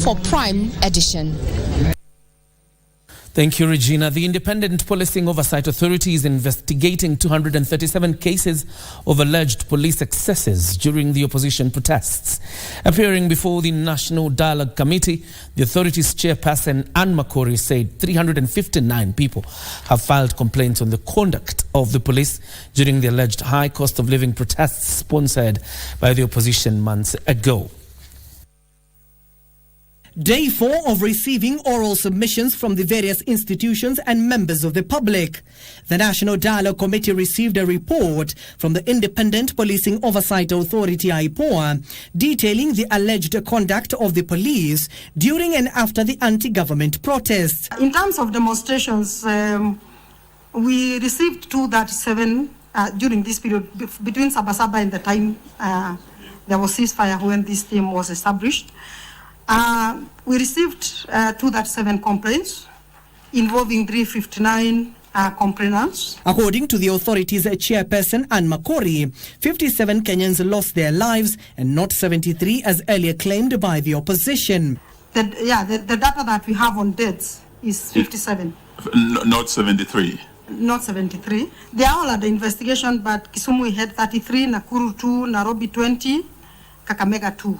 For Prime Edition. Thank you, Regina. The Independent Policing Oversight Authority is investigating 237 cases of alleged police excesses during the opposition protests. Appearing before the National Dialogue Committee, the authority's chairperson, Anne Makori, said 359 people have filed complaints on the conduct of the police during the alleged high cost of living protests sponsored by the opposition months ago. Day 4 of receiving oral submissions from the various institutions and members of the public. The National Dialogue Committee received a report from the Independent Policing Oversight Authority IPOA detailing the alleged conduct of the police during and after the anti-government protests. In terms of demonstrations, we received 237 during this period between Sabasaba and the time there was ceasefire when this team was established. We received 237 complaints involving 359 complainants. According to the authority's chairperson, Anne Makori, 57 Kenyans lost their lives and not 73 as earlier claimed by the opposition. The data that we have on deaths is 57. Not 73. Not 73. They are all under investigation, but Kisumu we had 33, Nakuru 2, Nairobi 20, Kakamega 2.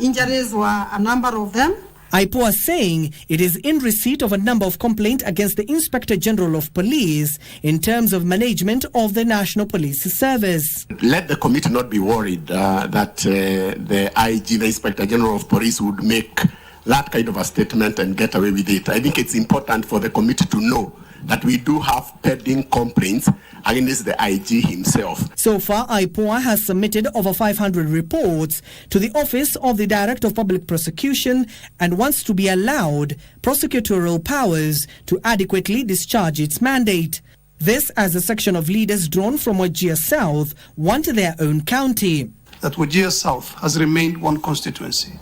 Injuries were a number of them. IPOA saying it is in receipt of a number of complaints against the Inspector General of Police in terms of management of the National Police Service. Let the committee not be worried that the IG, the Inspector General of Police, would make that kind of a statement and get away with it. I think it's important for the committee to know that we do have pending complaints against the IG himself. So far, IPOA has submitted over 500 reports to the Office of the Director of Public Prosecution and wants to be allowed prosecutorial powers to adequately discharge its mandate. This as a section of leaders drawn from Wajir South want their own county. That Wajir South has remained one constituency,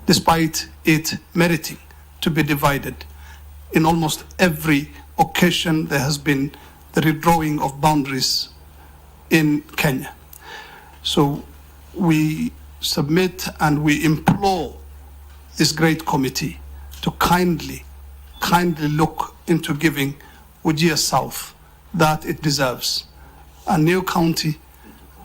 despite it meriting to be divided. In almost every occasion, there has been the redrawing of boundaries in Kenya. So we submit and we implore this great committee to kindly look into giving Wajir South that it deserves, a new county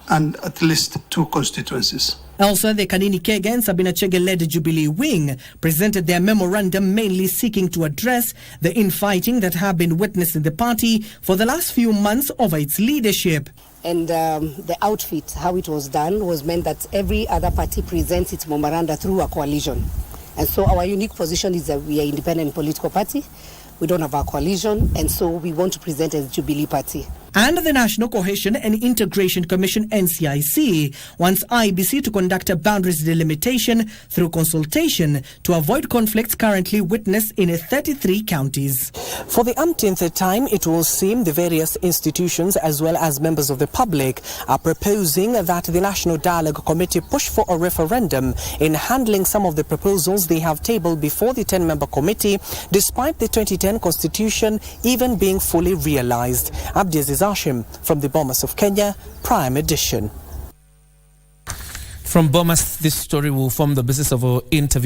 and at least 2 constituencies. Also, the Kanini Kega and Sabina Chege-led Jubilee Wing presented their memorandum mainly seeking to address the infighting that have been witnessed in the party for the last few months over its leadership. And the outfit, how it was done, was meant that every other party presents its memoranda through a coalition. And so our unique position is that we are an independent political party. We don't have a coalition, and so we want to present as Jubilee Party. And the National Cohesion and Integration Commission, NCIC, wants IBC to conduct a boundaries delimitation through consultation to avoid conflicts currently witnessed in 33 counties. For the umpteenth time, it will seem the various institutions as well as members of the public are proposing that the National Dialogue Committee push for a referendum in handling some of the proposals they have tabled before the 10-member committee, despite the 2010 Constitution even being fully realized. Abdiaziz Hashim from the Bomas of Kenya, Prime Edition. From Bomas, this story will form the basis of our interview.